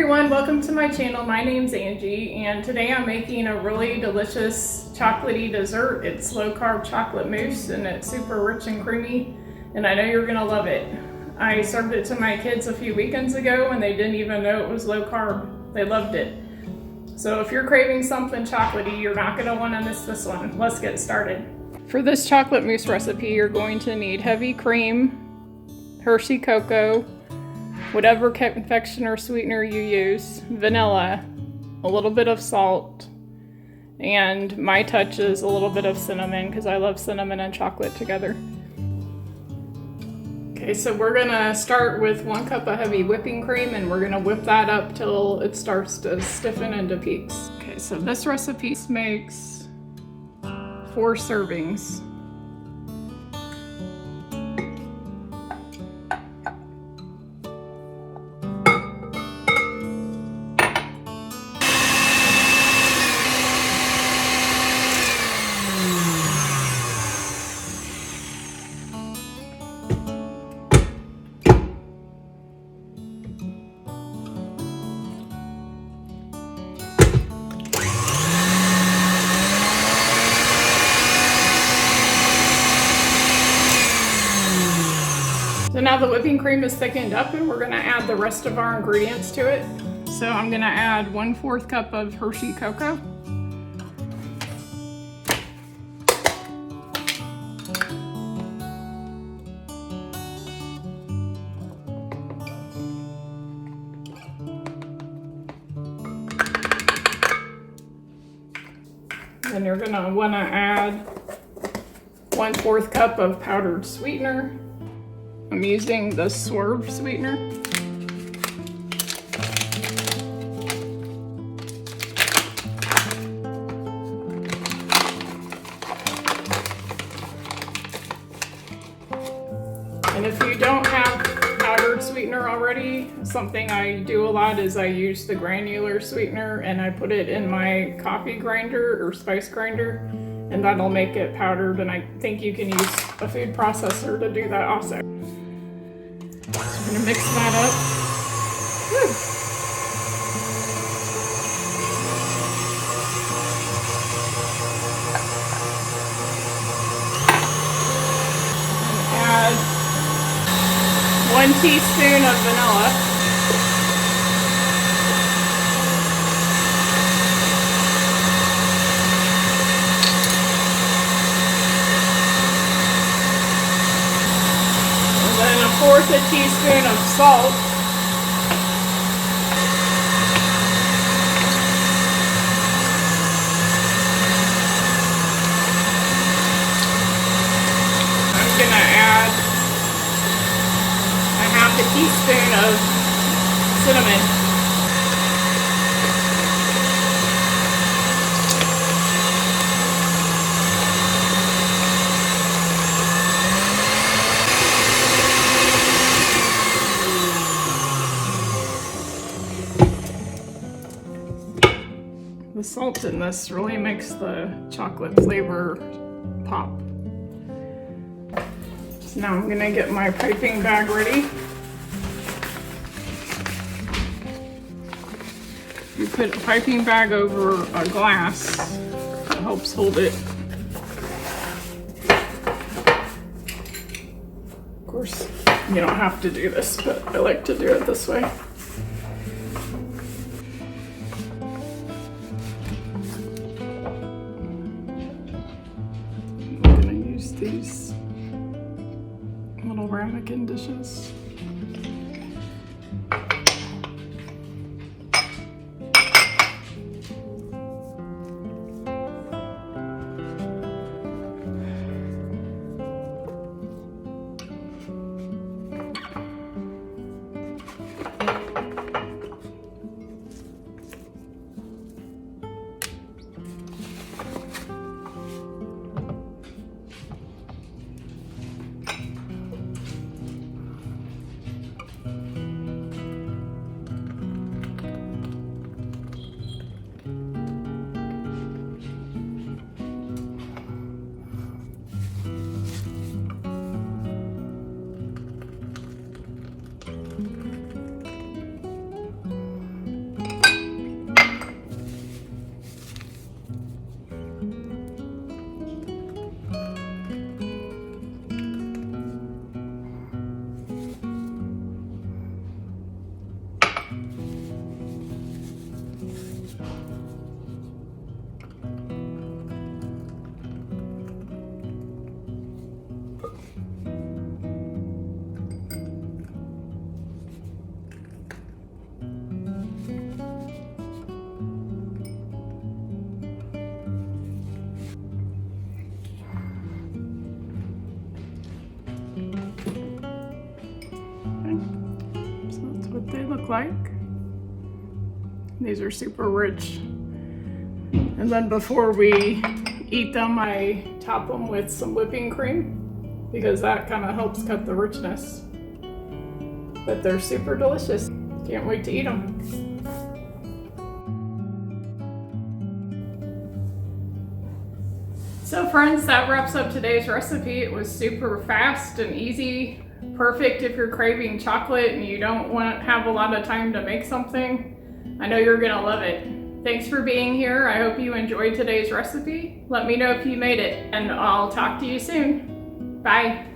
everyone, welcome to my channel. My name's Angie and today I'm making a really delicious chocolatey dessert. It's low carb chocolate mousse and it's super rich and creamy and I know you're gonna love it. I served it to my kids a few weekends ago and they didn't even know it was low carb. They loved it. So if you're craving something chocolatey, you're not gonna wanna miss this one. Let's get started. For this chocolate mousse recipe, you're going to need heavy cream, Hershey cocoa, whatever confectioner sweetener you use, vanilla, a little bit of salt, and my touch is a little bit of cinnamon because I love cinnamon and chocolate together. Okay, so we're gonna start with 1 cup of heavy whipping cream and we're gonna whip that up till it starts to stiffen into peaks. Okay, so this recipe makes 4 servings. So now the whipping cream is thickened up and we're gonna add the rest of our ingredients to it. So I'm gonna add 1/4 cup of Hershey cocoa. Then you're gonna wanna add 1/4 cup of powdered sweetener. I'm using the Swerve sweetener. And if you don't have powdered sweetener already, something I do a lot is I use the granular sweetener and I put it in my coffee grinder or spice grinder, and that'll make it powdered, and I think you can use a food processor to do that also. I'm gonna mix that up. Woo. And add 1 teaspoon of vanilla. And then 1/4 teaspoon of salt. I'm gonna add 1/2 teaspoon of cinnamon. The salt in this really makes the chocolate flavor pop. So now I'm gonna get my piping bag ready. You put a piping bag over a glass, it helps hold it. Of course, you don't have to do this, but I like to do it this way. These little ramekin dishes. like. These are super rich. And then before we eat them, I top them with some whipping cream because that kind of helps cut the richness. But they're super delicious. Can't wait to eat them. So friends, that wraps up today's recipe. It was super fast and easy. Perfect if you're craving chocolate and you don't have a lot of time to make something. I know you're gonna love it. Thanks for being here. I hope you enjoyed today's recipe. Let me know if you made it, and I'll talk to you soon. Bye.